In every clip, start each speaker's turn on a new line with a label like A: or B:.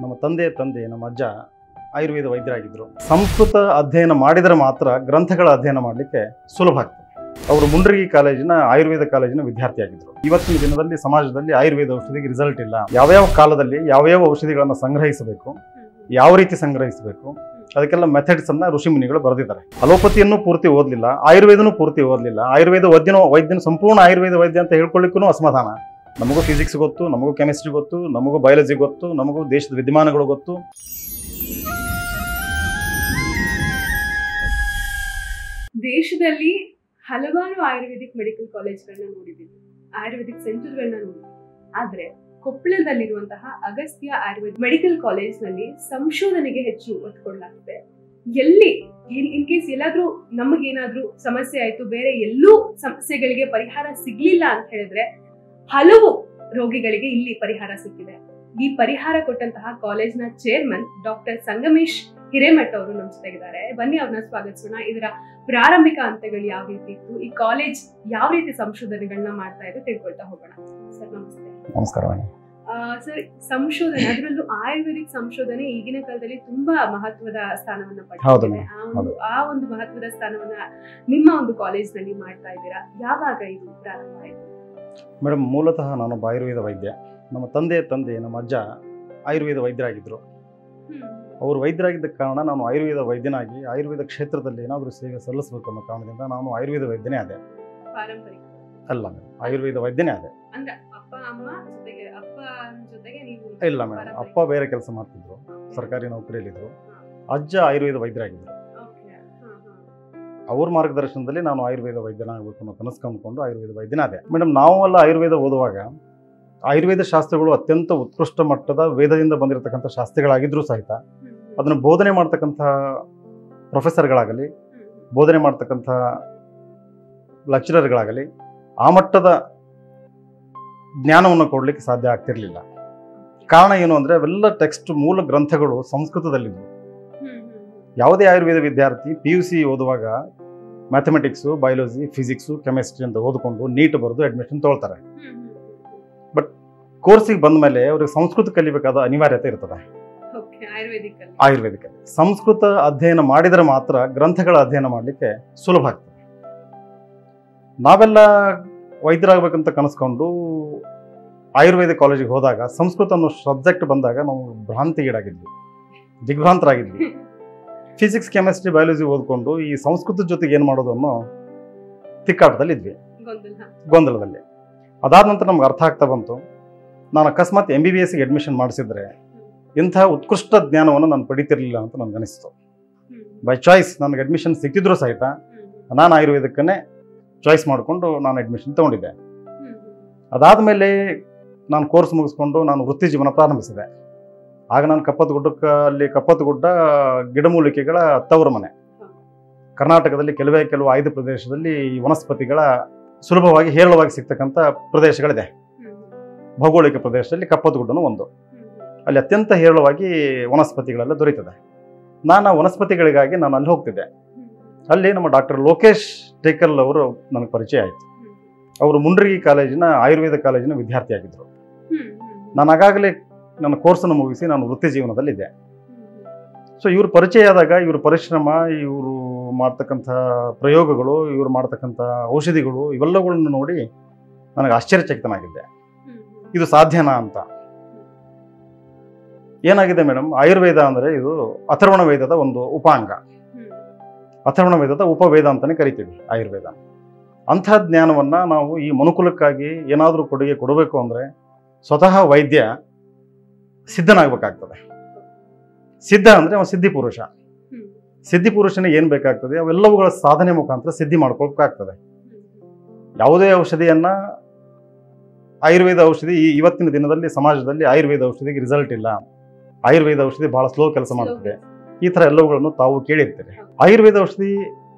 A: ನಮ್ಮ ತಂದೆ ನಮ್ಮ ಅಜ್ಜ ಆಯುರ್ವೇದ ವೈದ್ಯರಾಗಿದ್ದರು. ಸಂಸ್ಕೃತ ಅಧ್ಯಯನ ಮಾಡಿದರೆ ಮಾತ್ರ ಗ್ರಂಥಗಳ ಅಧ್ಯಯನ ಮಾಡಲಿಕ್ಕೆ ಸುಲಭ ಆಗ್ತದೆ. ಅವರು ಮುಂಡ್ರಿಗಿ ಕಾಲೇಜಿನ ಆಯುರ್ವೇದ ಕಾಲೇಜಿನ ವಿದ್ಯಾರ್ಥಿಯಾಗಿದ್ದರು. ಇವತ್ತಿನ ದಿನದಲ್ಲಿ ಸಮಾಜದಲ್ಲಿ ಆಯುರ್ವೇದ ಔಷಧಿಗೆ ರಿಸಲ್ಟ್ ಇಲ್ಲ. ಯಾವ್ಯಾವ ಕಾಲದಲ್ಲಿ ಯಾವ್ಯಾವ ಔಷಧಿಗಳನ್ನು ಸಂಗ್ರಹಿಸಬೇಕು, ಯಾವ ರೀತಿ ಸಂಗ್ರಹಿಸಬೇಕು, ಅದಕ್ಕೆಲ್ಲ ಮೆಥಡ್ಸ್ ಅನ್ನ ಋಷಿಮುನಿಗಳು ಬರೆದಿದ್ದಾರೆ. ಅಲೋಪತಿಯನ್ನು ಪೂರ್ತಿ ಓದಲಿಲ್ಲ, ಆಯುರ್ವೇದನೂ ಪೂರ್ತಿ ಓದಲಿಲ್ಲ. ಆಯುರ್ವೇದ ವೈದ್ಯನ ಸಂಪೂರ್ಣ ಆಯುರ್ವೇದ ವೈದ್ಯ ಅಂತ ಹೇಳ್ಕೊಳ್ಳಿಕ್ಕೂ ಅಸಮಾಧಾನ. ನಮಗೂ ಫಿಸಿಕ್ಸ್ ಗೊತ್ತು, ನಮಗೂ ಕೆಮಿಸ್ಟ್ರಿ ಗೊತ್ತು, ನಮಗೂ ಬಯಾಲಜಿ ಗೊತ್ತು, ನಮಗೂ ದೇಶದ ವಿದ್ಯಮಾನಗಳು ಗೊತ್ತು.
B: ದೇಶದಲ್ಲಿ ಹಲವಾರು ಆಯುರ್ವೇದಿಕ್ ಮೆಡಿಕಲ್ ಕಾಲೇಜ್ಗಳನ್ನ ನೋಡಿದ್ದೀವಿ, ಆಯುರ್ವೇದಿಕ್ ಸೆಂಟರ್ಗಳನ್ನ ನೋಡಿದ್ದೀವಿ. ಆದ್ರೆ ಕೊಪ್ಪಳದಲ್ಲಿರುವಂತಹ ಅಗಸ್ತ್ಯ ಆಯುರ್ವೇದ ಮೆಡಿಕಲ್ ಕಾಲೇಜ್ನಲ್ಲಿ ಸಂಶೋಧನೆಗೆ ಹೆಚ್ಚು ಒತ್ತು ಕೊಡಲಾಗಿದೆ. ಎಲ್ಲಿ ಇನ್ ಕೇಸ್ ಎಲ್ಲಾದ್ರೂ ನಮಗೇನಾದ್ರೂ ಸಮಸ್ಯೆ ಆಯ್ತು, ಬೇರೆ ಎಲ್ಲೂ ಸಮಸ್ಯೆಗಳಿಗೆ ಪರಿಹಾರ ಸಿಗ್ಲಿಲ್ಲ ಅಂತ ಹೇಳಿದ್ರೆ ಹಲವು ರೋಗಿಗಳಿಗೆ ಇಲ್ಲಿ ಪರಿಹಾರ ಸಿಕ್ಕಿದೆ. ಈ ಪರಿಹಾರ ಕೊಟ್ಟಂತಹ ಕಾಲೇಜ್ನ ಚೇರ್ಮನ್ ಡಾಕ್ಟರ್ ಸಂಗಮೇಶ್ ಹಿರೇಮಠ ಅವರು ನಮ್ಮ ಜೊತೆಗಿದ್ದಾರೆ. ಬನ್ನಿ ಅವ್ರನ್ನ ಸ್ವಾಗತಿಸೋಣ. ಇದರ ಪ್ರಾರಂಭಿಕ ಹಂತಗಳು ಯಾವ ರೀತಿ ಇತ್ತು, ಈ ಕಾಲೇಜ್ ಯಾವ ರೀತಿ ಸಂಶೋಧನೆಗಳನ್ನ ಮಾಡ್ತಾ ಇದೆ ತಿಳ್ಕೊಳ್ತಾ ಹೋಗೋಣ. ಸರ್ ನಮಸ್ತೆ.
A: ನಮಸ್ಕಾರ.
B: ಸರ್, ಸಂಶೋಧನೆ, ಅದರಲ್ಲೂ ಆಯುರ್ವೇದಿಕ್ ಸಂಶೋಧನೆ ಈಗಿನ ಕಾಲದಲ್ಲಿ ತುಂಬಾ ಮಹತ್ವದ ಸ್ಥಾನವನ್ನ ಪಡೆದಿದೆ. ಆ ಒಂದು ಮಹತ್ವದ ಸ್ಥಾನವನ್ನ ನಿಮ್ಮ ಒಂದು ಕಾಲೇಜ್ ನಲ್ಲಿ ಮಾಡ್ತಾ ಇದ್ದೀರಾ. ಯಾವಾಗ ಇದು ಪ್ರಾರಂಭ ಆಯಿತು?
A: ಮೇಡಮ್, ಮೂಲತಃ ನಾನೊಬ್ಬ ಆಯುರ್ವೇದ ವೈದ್ಯ. ನಮ್ಮ ತಂದೆ ನಮ್ಮ ಅಜ್ಜ ಆಯುರ್ವೇದ ವೈದ್ಯರಾಗಿದ್ದರು. ಅವರು ವೈದ್ಯರಾಗಿದ್ದ ಕಾರಣ ನಾನು ಆಯುರ್ವೇದ ವೈದ್ಯನಾಗಿ ಆಯುರ್ವೇದ ಕ್ಷೇತ್ರದಲ್ಲಿ ಏನಾದರೂ ಸೇವೆ ಸಲ್ಲಿಸಬೇಕು ಅನ್ನೋ ಕಾರಣದಿಂದ ನಾನು ಆಯುರ್ವೇದ ವೈದ್ಯನೇ ಆದೆ.
B: ಪಾರಂಪರಿಕ
A: ಅಲ್ಲ ಮೇಡಮ್, ಆಯುರ್ವೇದ ವೈದ್ಯನೇ ಆದೆ. ಇಲ್ಲ ಮೇಡಮ್, ಅಪ್ಪ ಬೇರೆ ಕೆಲಸ ಮಾಡ್ತಿದ್ರು, ಸರ್ಕಾರಿ ನೌಕರಿಯಲ್ಲಿದ್ದರು. ಅಜ್ಜ ಆಯುರ್ವೇದ ವೈದ್ಯರಾಗಿದ್ದರು. ಅವ್ರ ಮಾರ್ಗದರ್ಶನದಲ್ಲಿ ನಾನು ಆಯುರ್ವೇದ ವೈದ್ಯನಾಗಬೇಕು ಅನ್ನೋ ಕನಸು ಕಂಡುಕೊಂಡು ಆಯುರ್ವೇದ ವೈದ್ಯನಾದೆ. ಮೇಡಮ್, ನಾವೆಲ್ಲ ಆಯುರ್ವೇದ ಓದುವಾಗ ಆಯುರ್ವೇದ ಶಾಸ್ತ್ರಗಳು ಅತ್ಯಂತ ಉತ್ಕೃಷ್ಟ ಮಟ್ಟದ ವೇದದಿಂದ ಬಂದಿರತಕ್ಕಂಥ ಶಾಸ್ತ್ರಗಳಾಗಿದ್ರೂ ಸಹಿತ ಅದನ್ನು ಬೋಧನೆ ಮಾಡ್ತಕ್ಕಂಥ ಪ್ರೊಫೆಸರ್ಗಳಾಗಲಿ, ಬೋಧನೆ ಮಾಡ್ತಕ್ಕಂಥ ಲೆಕ್ಚರರ್ಗಳಾಗಲಿ ಆ ಮಟ್ಟದ ಜ್ಞಾನವನ್ನು ಕೊಡಲಿಕ್ಕೆ ಸಾಧ್ಯ ಆಗ್ತಿರ್ಲಿಲ್ಲ. ಕಾರಣ ಏನು ಅಂದರೆ ಅವೆಲ್ಲ ಟೆಕ್ಸ್ಟ್ ಮೂಲ ಗ್ರಂಥಗಳು ಸಂಸ್ಕೃತದಲ್ಲಿದ್ದವು. ಯಾವುದೇ ಆಯುರ್ವೇದ ವಿದ್ಯಾರ್ಥಿ PUC ಓದುವಾಗ ಮ್ಯಾಥಮೆಟಿಕ್ಸು, ಬಯಾಲಜಿ, ಫಿಸಿಕ್ಸು, ಕೆಮಿಸ್ಟ್ರಿ ಅಂತ ಓದಿಕೊಂಡು ನೀಟ್ ಬರೆದು ಅಡ್ಮಿಷನ್ ತೊಗೊಳ್ತಾರೆ. ಬಟ್ ಕೋರ್ಸಿಗೆ ಬಂದ ಮೇಲೆ ಅವ್ರಿಗೆ ಸಂಸ್ಕೃತ ಕಲಿಬೇಕಾದ ಅನಿವಾರ್ಯತೆ ಇರ್ತದೆ. ಆಯುರ್ವೇದಿಕಲ್ಲಿ ಸಂಸ್ಕೃತ ಅಧ್ಯಯನ ಮಾಡಿದರೆ ಮಾತ್ರ ಗ್ರಂಥಗಳ ಅಧ್ಯಯನ ಮಾಡಲಿಕ್ಕೆ ಸುಲಭ ಆಗ್ತದೆ. ನಾವೆಲ್ಲ ವೈದ್ಯರಾಗಬೇಕಂತ ಕನಸ್ಕೊಂಡು ಆಯುರ್ವೇದ ಕಾಲೇಜಿಗೆ ಹೋದಾಗ ಸಂಸ್ಕೃತ ಅನ್ನೋ ಸಬ್ಜೆಕ್ಟ್ ಬಂದಾಗ ನಾವು ಭ್ರಾಂತಿಗೀಡಾಗಿದ್ವಿ, ದಿಗ್ಭ್ರಾಂತರಾಗಿದ್ವಿ. ಫಿಸಿಕ್ಸ್, ಕೆಮಿಸ್ಟ್ರಿ, ಬಯಾಲಜಿ ಓದ್ಕೊಂಡು ಈ ಸಂಸ್ಕೃತದ ಜೊತೆಗೆ ಏನು ಮಾಡೋದು ಅನ್ನೋ ತಿಕ್ಕಾಟದಲ್ಲಿದ್ವಿ, ಗೊಂದಲದಲ್ಲಿ. ಅದಾದ ನಂತರ ನಮ್ಗೆ ಅರ್ಥ ಆಗ್ತಾ ಬಂತು, ನಾನು ಅಕಸ್ಮಾತ್ MBBSಗೆ ಅಡ್ಮಿಷನ್ ಮಾಡಿಸಿದ್ರೆ ಇಂತಹ ಉತ್ಕೃಷ್ಟ ಜ್ಞಾನವನ್ನು ನಾನು ಪಡಿತಿರ್ಲಿಲ್ಲ ಅಂತ ನನಗನಿಸ್ತು. ಬೈ ಚಾಯ್ಸ್ ನನಗೆ ಅಡ್ಮಿಷನ್ ಸಿಕ್ಕಿದ್ರೂ ಸಹಿತ ನಾನು ಆಯುರ್ವೇದಕ್ಕನ್ನೇ ಚಾಯ್ಸ್ ಮಾಡಿಕೊಂಡು ನಾನು ಅಡ್ಮಿಷನ್ ತೊಗೊಂಡಿದ್ದೆ. ಅದಾದಮೇಲೆ ನಾನು ಕೋರ್ಸ್ ಮುಗಿಸ್ಕೊಂಡು ನಾನು ವೃತ್ತಿ ಜೀವನ ಪ್ರಾರಂಭಿಸಿದೆ. ಆಗ ನಾನು ಕಪ್ಪತ್ತಗುಡ್ಡ ಗಿಡಮೂಲಿಕೆಗಳ ತವರು ಮನೆ. ಕರ್ನಾಟಕದಲ್ಲಿ ಕೆಲವು ಆಯ್ದ ಪ್ರದೇಶದಲ್ಲಿ ಈ ವನಸ್ಪತಿಗಳ ಸುಲಭವಾಗಿ ಹೇರಳವಾಗಿ ಸಿಗ್ತಕ್ಕಂಥ ಪ್ರದೇಶಗಳಿದೆ. ಭೌಗೋಳಿಕ ಪ್ರದೇಶದಲ್ಲಿ ಕಪ್ಪತ್ತಗುಡ್ಡನೂ ಒಂದು. ಅಲ್ಲಿ ಅತ್ಯಂತ ಹೇರಳವಾಗಿ ವನಸ್ಪತಿಗಳೆಲ್ಲ ದೊರೀತದೆ. ನಾನು ವನಸ್ಪತಿಗಳಿಗಾಗಿ ನಾನು ಅಲ್ಲಿ ಹೋಗ್ತಿದ್ದೆ. ಅಲ್ಲಿ ನಮ್ಮ ಡಾಕ್ಟರ್ ಲೋಕೇಶ್ ಟೇಕಲ್ ಅವರು ನನಗೆ ಪರಿಚಯ ಆಯಿತು. ಅವರು ಮುಂಡ್ರಿಗಿ ಕಾಲೇಜಿನ ಆಯುರ್ವೇದ ಕಾಲೇಜಿನ ವಿದ್ಯಾರ್ಥಿಯಾಗಿದ್ದರು. ನಾನು ಆಗಾಗಲೇ ನನ್ನ ಕೋರ್ಸನ್ನು ಮುಗಿಸಿ ನಾನು ವೃತ್ತಿ ಜೀವನದಲ್ಲಿದ್ದೆ. ಸೊ ಇವರು ಪರಿಚಯ ಆದಾಗ ಇವ್ರ ಪರಿಶ್ರಮ, ಇವರು ಮಾಡ್ತಕ್ಕಂಥ ಪ್ರಯೋಗಗಳು, ಇವರು ಮಾಡ್ತಕ್ಕಂಥ ಔಷಧಿಗಳು ಇವೆಲ್ಲಗಳನ್ನು ನೋಡಿ ನನಗೆ ಆಶ್ಚರ್ಯಚಕಿತನಾಗಿದ್ದೆ. ಇದು ಸಾಧ್ಯನಾ ಅಂತ. ಏನಾಗಿದೆ ಮೇಡಮ್, ಆಯುರ್ವೇದ ಅಂದರೆ ಇದು ಅಥರ್ವಣ ವೇದದ ಒಂದು ಉಪಾಂಗ, ಅಥರ್ವಣ ವೇದದ ಉಪವೇದ ಅಂತಲೇ ಕರಿತೀವಿ ಆಯುರ್ವೇದ. ಅಂಥ ಜ್ಞಾನವನ್ನು ನಾವು ಈ ಮನುಕುಲಕ್ಕಾಗಿ ಏನಾದರೂ ಕೊಡುಗೆ ಕೊಡಬೇಕು ಅಂದರೆ ಸ್ವತಃ ವೈದ್ಯ ಸಿದ್ಧನಾಗಬೇಕಾಗ್ತದೆ. ಸಿದ್ಧ ಅಂದರೆ ಅವ ಸಿದ್ಧಿಪುರುಷ. ಸಿದ್ಧಿಪುರುಷನಿಗೆ ಏನು ಬೇಕಾಗ್ತದೆ ಅವೆಲ್ಲವುಗಳ ಸಾಧನೆ ಮುಖಾಂತರ ಸಿದ್ಧಿ ಮಾಡ್ಕೊಳ್ಬೇಕಾಗ್ತದೆ. ಯಾವುದೇ ಔಷಧಿಯನ್ನು ಆಯುರ್ವೇದ ಔಷಧಿ ಇವತ್ತಿನ ದಿನದಲ್ಲಿ ಸಮಾಜದಲ್ಲಿ ಆಯುರ್ವೇದ ಔಷಧಿಗೆ ರಿಸಲ್ಟ್ ಇಲ್ಲ, ಆಯುರ್ವೇದ ಔಷಧಿ ಬಹಳ ಸ್ಲೋ ಕೆಲಸ ಮಾಡ್ತದೆ, ಈ ಥರ ಎಲ್ಲವುಗಳನ್ನು ತಾವು ಕೇಳಿರ್ತೀರಿ. ಆಯುರ್ವೇದ ಔಷಧಿ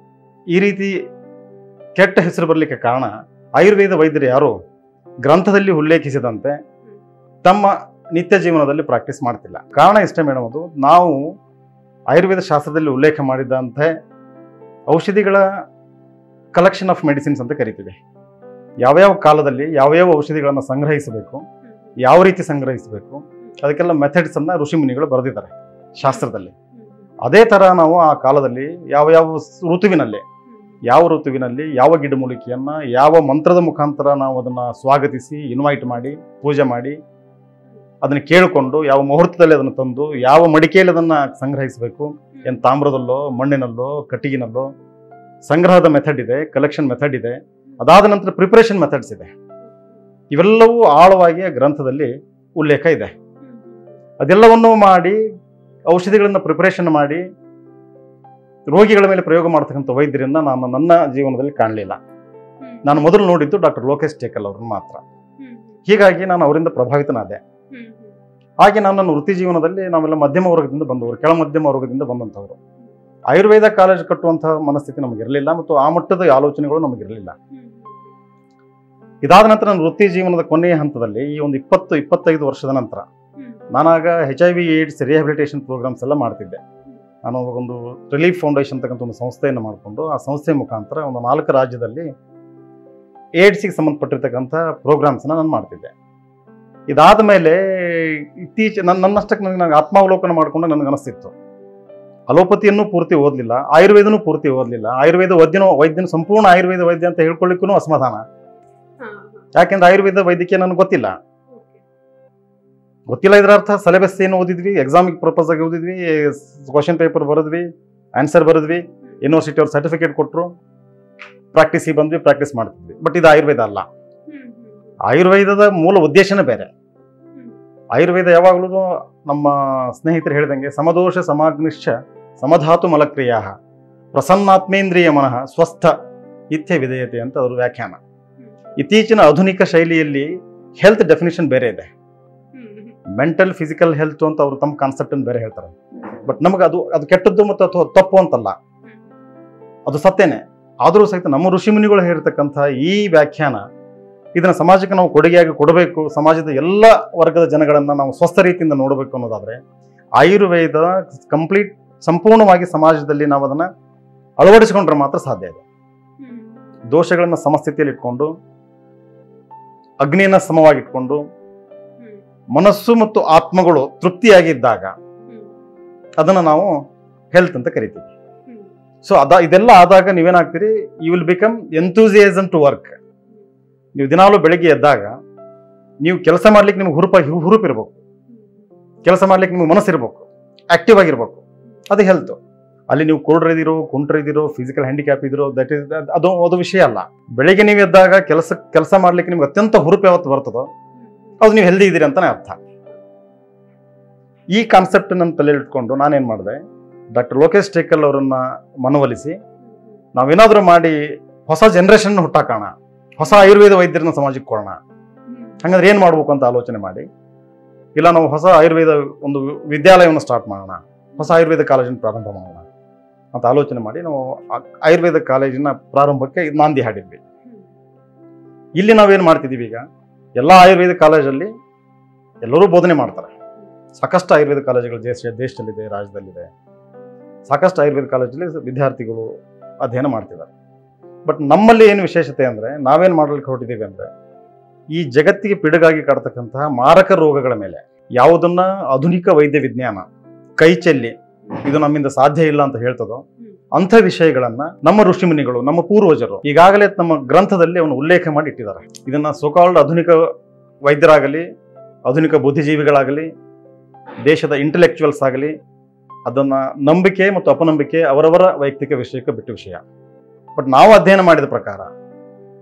A: ಈ ರೀತಿ ಕೆಟ್ಟ ಹೆಸರು ಬರಲಿಕ್ಕೆ ಕಾರಣ ಆಯುರ್ವೇದ ವೈದ್ಯರು ಯಾರು ಗ್ರಂಥದಲ್ಲಿ ಉಲ್ಲೇಖಿಸಿದಂತೆ ತಮ್ಮ ನಿತ್ಯ ಜೀವನದಲ್ಲಿ ಪ್ರಾಕ್ಟೀಸ್ ಮಾಡ್ತಿಲ್ಲ. ಕಾರಣ ಇಷ್ಟೇ ಮೇಡಮ್, ಅದು ನಾವು ಆಯುರ್ವೇದ ಶಾಸ್ತ್ರದಲ್ಲಿ ಉಲ್ಲೇಖ ಮಾಡಿದಂತೆ ಔಷಧಿಗಳ ಕಲೆಕ್ಷನ್ ಆಫ್ ಮೆಡಿಸಿನ್ಸ್ ಅಂತ ಕರಿತೀವಿ. ಯಾವ್ಯಾವ ಕಾಲದಲ್ಲಿ ಯಾವ್ಯಾವ ಔಷಧಿಗಳನ್ನು ಸಂಗ್ರಹಿಸಬೇಕು, ಯಾವ ರೀತಿ ಸಂಗ್ರಹಿಸಬೇಕು, ಅದಕ್ಕೆಲ್ಲ ಮೆಥಡ್ಸನ್ನು ಋಷಿಮುನಿಗಳು ಬರೆದಿದ್ದಾರೆ ಶಾಸ್ತ್ರದಲ್ಲಿ. ಅದೇ ಥರ ನಾವು ಆ ಕಾಲದಲ್ಲಿ ಯಾವ ಋತುವಿನಲ್ಲಿ ಯಾವ ಗಿಡಮೂಲಿಕೆಯನ್ನು ಯಾವ ಮಂತ್ರದ ಮುಖಾಂತರ ನಾವು ಅದನ್ನು ಸ್ವಾಗತಿಸಿ ಇನ್ವೈಟ್ ಮಾಡಿ ಪೂಜೆ ಮಾಡಿ ಅದನ್ನು ಕೇಳಿಕೊಂಡು ಯಾವ ಮುಹೂರ್ತದಲ್ಲಿ ಅದನ್ನು ತಂದು ಯಾವ ಮಡಿಕೆಯಲ್ಲಿ ಅದನ್ನು ಸಂಗ್ರಹಿಸಬೇಕು, ಏನು ತಾಮ್ರದಲ್ಲೋ ಮಣ್ಣಿನಲ್ಲೋ ಕಟ್ಟಿಗಿನಲ್ಲೋ ಸಂಗ್ರಹದ ಮೆಥಡ್ ಇದೆ, ಕಲೆಕ್ಷನ್ ಮೆಥಡ್ ಇದೆ, ಅದಾದ ನಂತರ ಪ್ರಿಪರೇಷನ್ ಮೆಥಡ್ಸ್ ಇದೆ. ಇವೆಲ್ಲವೂ ಆಳವಾಗಿ ಗ್ರಂಥದಲ್ಲಿ ಉಲ್ಲೇಖ ಇದೆ. ಅದೆಲ್ಲವನ್ನೂ ಮಾಡಿ ಔಷಧಿಗಳನ್ನು ಪ್ರಿಪರೇಷನ್ ಮಾಡಿ ರೋಗಿಗಳ ಮೇಲೆ ಪ್ರಯೋಗ ಮಾಡ್ತಕ್ಕಂಥ ವೈದ್ಯರನ್ನ ನಾನು ನನ್ನ ಜೀವನದಲ್ಲಿ ಕಾಣಲಿಲ್ಲ. ನಾನು ಮೊದಲು ನೋಡಿದ್ದು ಡಾಕ್ಟರ್ ಲೋಕೇಶ್ ಟೇಕಲ್ ಅವ್ರನ್ನ ಮಾತ್ರ. ಹೀಗಾಗಿ ನಾನು ಅವರಿಂದ ಪ್ರಭಾವಿತನಾದೆ. ಹಾಗೆ ನಾನು ನನ್ನ ವೃತ್ತಿ ಜೀವನದಲ್ಲಿ ನಾವೆಲ್ಲ ಮಧ್ಯಮ ವರ್ಗದಿಂದ ಬಂದವರು, ಕೆಳ ಮಧ್ಯಮ ವರ್ಗದಿಂದ ಬಂದಂಥವ್ರು. ಆಯುರ್ವೇದ ಕಾಲೇಜ್ ಕಟ್ಟುವಂತಹ ಮನಸ್ಥಿತಿ ನಮಗಿರಲಿಲ್ಲ ಮತ್ತು ಆ ಮಟ್ಟದ ಆಲೋಚನೆಗಳು ನಮಗಿರಲಿಲ್ಲ. ಇದಾದ ನಂತರ ನನ್ನ ವೃತ್ತಿ ಜೀವನದ ಕೊನೆಯ ಹಂತದಲ್ಲಿ ಈ ಒಂದು 20-25 ವರ್ಷದ ನಂತರ ನಾನಾಗ HIV AIDS ರಿಹ್ಯಾಬಿಲಿಟೇಷನ್ ಪ್ರೋಗ್ರಾಮ್ಸ್ ಎಲ್ಲ ಮಾಡ್ತಿದ್ದೆ. ನಾನು ಒಂದು ರಿಲೀಫ್ ಫೌಂಡೇಶನ್ ಅಂತಕ್ಕಂಥ ಒಂದು ಸಂಸ್ಥೆಯನ್ನು ಮಾಡಿಕೊಂಡು ಆ ಸಂಸ್ಥೆ ಮುಖಾಂತರ ಒಂದು 4 ರಾಜ್ಯದಲ್ಲಿ ಏಡ್ಸ್ಗೆ ಸಂಬಂಧಪಟ್ಟಿರ್ತಕ್ಕಂಥ ಪ್ರೋಗ್ರಾಮ್ಸ್ನ ನಾನು ಮಾಡ್ತಿದ್ದೆ. ಇದಾದ ಮೇಲೆ ನನ್ನಷ್ಟಕ್ಕೆ ನನಗೆ ಆತ್ಮಾವಲೋಕನ ಮಾಡಿಕೊಂಡು ನನಗೆ ಅನಿಸ್ತಿತ್ತು, ಅಲೋಪತಿಯನ್ನು ಪೂರ್ತಿ ಓದಲಿಲ್ಲ, ಆಯುರ್ವೇದನೂ ಪೂರ್ತಿ ಓದಲಿಲ್ಲ, ಆಯುರ್ವೇದ ವೈದ್ಯನ ಸಂಪೂರ್ಣ ಆಯುರ್ವೇದ ವೈದ್ಯ ಅಂತ ಹೇಳ್ಕೊಳ್ಳಿಕ್ಕೂ ಅಸಮಾಧಾನ. ಯಾಕೆಂದ್ರೆ ಆಯುರ್ವೇದ ವೈದ್ಯಕೀಯ ನನಗೆ ಗೊತ್ತಿಲ್ಲ. ಇದರ ಅರ್ಥ ಸಿಲೆಬಸ್ ಏನು ಓದಿದ್ವಿ, ಎಕ್ಸಾಮಿಗೆ ಪರ್ಪಸ್ ಆಗಿ ಓದಿದ್ವಿ, ಕ್ವಶನ್ ಪೇಪರ್ ಬರೆದ್ವಿ, ಆನ್ಸರ್ ಬರೆದ್ವಿ, ಯೂನಿವರ್ಸಿಟಿ ಅವ್ರು ಸರ್ಟಿಫಿಕೇಟ್ ಕೊಟ್ಟರು, ಪ್ರಾಕ್ಟೀಸಿಗೆ ಬಂದ್ವಿ, ಪ್ರಾಕ್ಟೀಸ್ ಮಾಡ್ತಿದ್ವಿ. ಬಟ್ ಇದು ಆಯುರ್ವೇದ ಅಲ್ಲ. ಆಯುರ್ವೇದದ ಮೂಲ ಉದ್ದೇಶನೇ ಬೇರೆ. ಆಯುರ್ವೇದ ಯಾವಾಗಲೂ ನಮ್ಮ ಸ್ನೇಹಿತರು ಹೇಳಿದಂಗೆ ಸಮದೋಷ ಸಮಾಗ್ನಿಶ್ಚ ಸಮಧಾತು ಮಲಕ್ರಿಯಾ ಪ್ರಸನ್ನಾತ್ಮೇಂದ್ರಿಯ ಮನಃ ಸ್ವಸ್ಥ ಇತ್ಯ ವಿಧೇಯತೆ ಅಂತ ಅದರ ವ್ಯಾಖ್ಯಾನ. ಇತ್ತೀಚಿನ ಆಧುನಿಕ ಶೈಲಿಯಲ್ಲಿ ಹೆಲ್ತ್ ಡೆಫಿನಿಷನ್ ಬೇರೆ ಇದೆ. ಮೆಂಟಲ್ ಫಿಸಿಕಲ್ ಹೆಲ್ತ್ ಅಂತ ಅವರು ತಮ್ಮ ಕಾನ್ಸೆಪ್ಟ್ ಅನ್ನು ಬೇರೆ ಹೇಳ್ತಾರೆ. ಬಟ್ ನಮಗೆ ಅದು ಕೆಟ್ಟದ್ದು ಮತ್ತು ಅಥವಾ ತಪ್ಪು ಅಂತಲ್ಲ, ಅದು ಸತ್ಯನೇ. ಆದರೂ ಸಹಿತ ನಮ್ಮ ಋಷಿಮುನಿಗಳು ಹೇಳಿರ್ತಕ್ಕಂಥ ಈ ವ್ಯಾಖ್ಯಾನ ಇದನ್ನ ಸಮಾಜಕ್ಕೆ ನಾವು ಕೊಡುಗೆಯಾಗಿ ಕೊಡಬೇಕು, ಸಮಾಜದ ಎಲ್ಲ ವರ್ಗದ ಜನಗಳನ್ನ ನಾವು ಸ್ವಸ್ಥ ರೀತಿಯಿಂದ ನೋಡಬೇಕು ಅನ್ನೋದಾದ್ರೆ ಆಯುರ್ವೇದ ಸಂಪೂರ್ಣವಾಗಿ ಸಮಾಜದಲ್ಲಿ ನಾವು ಅದನ್ನ ಅಳವಡಿಸಿಕೊಂಡ್ರೆ ಮಾತ್ರ ಸಾಧ್ಯ ಇದೆ. ದೋಷಗಳನ್ನ ಸಮಸ್ಥಿತಿಯಲ್ಲಿ ಇಟ್ಕೊಂಡು, ಅಗ್ನಿಯನ್ನ ಸಮವಾಗಿಟ್ಕೊಂಡು, ಮನಸ್ಸು ಮತ್ತು ಆತ್ಮಗಳು ತೃಪ್ತಿಯಾಗಿದ್ದಾಗ ಅದನ್ನ ನಾವು ಹೆಲ್ತ್ ಅಂತ ಕರಿತೀವಿ. ಸೊ ಇದೆಲ್ಲ ಆದಾಗ ನೀವೇನಾಗ್ತೀರಿ, you will become enthusiasm to work. ನೀವು ದಿನಾಲೂ ಬೆಳಿಗ್ಗೆ ಎದ್ದಾಗ ನೀವು ಕೆಲಸ ಮಾಡ್ಲಿಕ್ಕೆ ನಿಮ್ಗೆ ಹುರುಪಿರ್ಬೇಕು, ಕೆಲಸ ಮಾಡ್ಲಿಕ್ಕೆ ನಿಮ್ಗೆ ಮನಸ್ಸಿರ್ಬೇಕು, ಆಕ್ಟಿವ್ ಆಗಿರ್ಬೇಕು. ಅದು ಹೆಲ್ತ್. ಅಲ್ಲಿ ನೀವು ಕುಂಟ್ರಿದಿರೋ ಫಿಸಿಕಲ್ ಹ್ಯಾಂಡಿಕ್ಯಾಪ್ ಇದಿರೋ ದಟ್ ಇಸ್ ಅದು ವಿಷಯ ಅಲ್ಲ. ಬೆಳಿಗ್ಗೆ ನೀವು ಎದ್ದಾಗ ಕೆಲಸ ಮಾಡ್ಲಿಕ್ಕೆ ನಿಮ್ಗೆ ಅತ್ಯಂತ ಹುರುಪು ಯಾವತ್ತು ಬರ್ತದೋ ಅದು ನೀವು ಹೆಲ್ದಿ ಇದ್ದೀರಿ ಅಂತಾನೆ ಅರ್ಥ. ಈ ಕಾನ್ಸೆಪ್ಟ್ ನನ್ನ ತಲೆಯಲ್ಲಿ ಇಟ್ಕೊಂಡು ನಾನೇನು ಮಾಡಿದೆ, ಡಾಕ್ಟರ್ ಲೋಕೇಶ್ ಟೇಕಲ್ ಅವರನ್ನ ಮನವೊಲಿಸಿ ನಾವೇನಾದರೂ ಮಾಡಿ ಹೊಸ ಜನರೇಷನ್ ಹುಟ್ಟಾಕೋಣ, ಹೊಸ ಆಯುರ್ವೇದ ವೈದ್ಯರನ್ನ ಸಮಾಜಕ್ಕೆ ಕೊಡೋಣ. ಹಾಗಾದ್ರೆ ಏನು ಮಾಡ್ಬೇಕು ಅಂತ ಆಲೋಚನೆ ಮಾಡಿ, ಇಲ್ಲ ನಾವು ಹೊಸ ಆಯುರ್ವೇದ ಒಂದು ವಿದ್ಯಾಲಯವನ್ನು ಸ್ಟಾರ್ಟ್ ಮಾಡೋಣ, ಹೊಸ ಆಯುರ್ವೇದ ಕಾಲೇಜನ್ನು ಪ್ರಾರಂಭ ಮಾಡೋಣ ಅಂತ ಆಲೋಚನೆ ಮಾಡಿ ನಾವು ಆಯುರ್ವೇದ ಕಾಲೇಜಿನ ಪ್ರಾರಂಭಕ್ಕೆ ನಾಂದಿ ಹಾಡಿದ್ವಿ. ಇಲ್ಲಿ ನಾವೇನು ಮಾಡ್ತಿದ್ದೀವಿ, ಈಗ ಎಲ್ಲ ಆಯುರ್ವೇದ ಕಾಲೇಜಲ್ಲಿ ಎಲ್ಲರೂ ಬೋಧನೆ ಮಾಡ್ತಾರೆ. ಸಾಕಷ್ಟು ಆಯುರ್ವೇದ ಕಾಲೇಜುಗಳು ದೇಶದಲ್ಲಿದೆ, ರಾಜ್ಯದಲ್ಲಿದೆ. ಸಾಕಷ್ಟು ಆಯುರ್ವೇದ ಕಾಲೇಜಲ್ಲಿ ವಿದ್ಯಾರ್ಥಿಗಳು ಅಧ್ಯಯನ ಮಾಡ್ತಿದ್ದಾರೆ. ಬಟ್ ನಮ್ಮಲ್ಲಿ ಏನು ವಿಶೇಷತೆ ಅಂದರೆ, ನಾವೇನು ಮಾಡಲಿಕ್ಕೆ ಹೊರಟಿದ್ದೀವಿ ಅಂದರೆ, ಈ ಜಗತ್ತಿಗೆ ಪಿಡುಗಾಗಿ ಕಾಡ್ತಕ್ಕಂತಹ ಮಾರಕ ರೋಗಗಳ ಮೇಲೆ ಯಾವುದನ್ನ ಆಧುನಿಕ ವೈದ್ಯ ವಿಜ್ಞಾನ ಕೈ ಚೆಲ್ಲಿ ಇದು ನಮ್ಮಿಂದ ಸಾಧ್ಯ ಇಲ್ಲ ಅಂತ ಹೇಳ್ತದೋ ಅಂಥ ವಿಷಯಗಳನ್ನ ನಮ್ಮ ಋಷಿಮುನಿಗಳು, ನಮ್ಮ ಪೂರ್ವಜರು ಈಗಾಗಲೇ ನಮ್ಮ ಗ್ರಂಥದಲ್ಲಿ ಅವನು ಉಲ್ಲೇಖ ಮಾಡಿ ಇಟ್ಟಿದ್ದಾರೆ. ಇದನ್ನ ಸೋಕಾಲ್ಡ್ ಆಧುನಿಕ ವೈದ್ಯರಾಗಲಿ, ಆಧುನಿಕ ಬುದ್ಧಿಜೀವಿಗಳಾಗಲಿ, ದೇಶದ ಇಂಟೆಲೆಕ್ಚುವಲ್ಸ್ ಆಗಲಿ ಅದನ್ನ ನಂಬಿಕೆ ಮತ್ತು ಅಪನಂಬಿಕೆ ಅವರವರ ವೈಯಕ್ತಿಕ ವಿಷಯಕ್ಕೆ ಬಿಟ್ಟ ವಿಷಯ. ಬಟ್ ನಾವು ಅಧ್ಯಯನ ಮಾಡಿದ ಪ್ರಕಾರ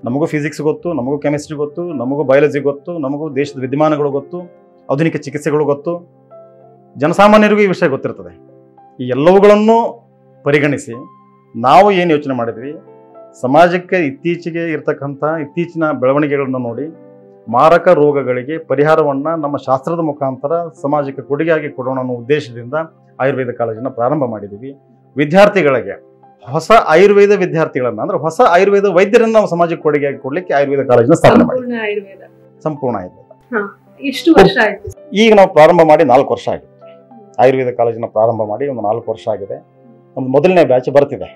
A: ನಮಗೂ ಫಿಸಿಕ್ಸ್ ಗೊತ್ತು, ನಮಗೂ ಕೆಮಿಸ್ಟ್ರಿ ಗೊತ್ತು, ನಮಗೂ ಬಯಾಲಜಿ ಗೊತ್ತು, ನಮಗೂ ದೇಶದ ವಿದ್ಯಮಾನಗಳು ಗೊತ್ತು, ಆಧುನಿಕ ಚಿಕಿತ್ಸೆಗಳು ಗೊತ್ತು, ಜನಸಾಮಾನ್ಯರಿಗೂ ಈ ವಿಷಯ ಗೊತ್ತಿರ್ತದೆ. ಈ ಎಲ್ಲವುಗಳನ್ನು ಪರಿಗಣಿಸಿ ನಾವು ಏನು ಯೋಚನೆ ಮಾಡಿದ್ವಿ, ಸಮಾಜಕ್ಕೆ ಇತ್ತೀಚಿನ ಬೆಳವಣಿಗೆಗಳನ್ನು ನೋಡಿ ಮಾರಕ ರೋಗಗಳಿಗೆ ಪರಿಹಾರವನ್ನು ನಮ್ಮ ಶಾಸ್ತ್ರದ ಮುಖಾಂತರ ಸಮಾಜಕ್ಕೆ ಕೊಡುಗೆಯಾಗಿ ಕೊಡೋಣ ಅನ್ನೋ ಉದ್ದೇಶದಿಂದ ಆಯುರ್ವೇದ ಕಾಲೇಜನ್ನು ಪ್ರಾರಂಭ ಮಾಡಿದ್ದೀವಿ. ವಿದ್ಯಾರ್ಥಿಗಳಿಗೆ ಹೊಸ ಆಯುರ್ವೇದ ವಿದ್ಯಾರ್ಥಿಗಳನ್ನ ಅಂದ್ರೆ ಹೊಸ ಆಯುರ್ವೇದ ವೈದ್ಯರನ್ನ ನಾವು ಸಮಾಜಕ್ಕೆ ಕೊಡುಗೆಯಾಗಿ ಕೊಡ್ಲಿಕ್ಕೆ ಆಯುರ್ವೇದ ಕಾಲೇಜನ್ನ ಸ್ಥಾಪನೆ ಮಾಡಿ ಸಂಪೂರ್ಣ ಆಯುರ್ವೇದ.
B: ಎಷ್ಟು ವರ್ಷ ಆಯ್ತು?
A: ಈಗ ನಾವು ಪ್ರಾರಂಭ ಮಾಡಿ 4 ವರ್ಷ ಆಗಿದೆ. ಆಯುರ್ವೇದ ಕಾಲೇಜನ್ನ ಪ್ರಾರಂಭ ಮಾಡಿ ಒಂದು 4 ವರ್ಷ ಆಗಿದೆ. ಒಂದು ಮೊದಲನೇ ಬ್ಯಾಚ್ ಬರ್ತಿದೆ.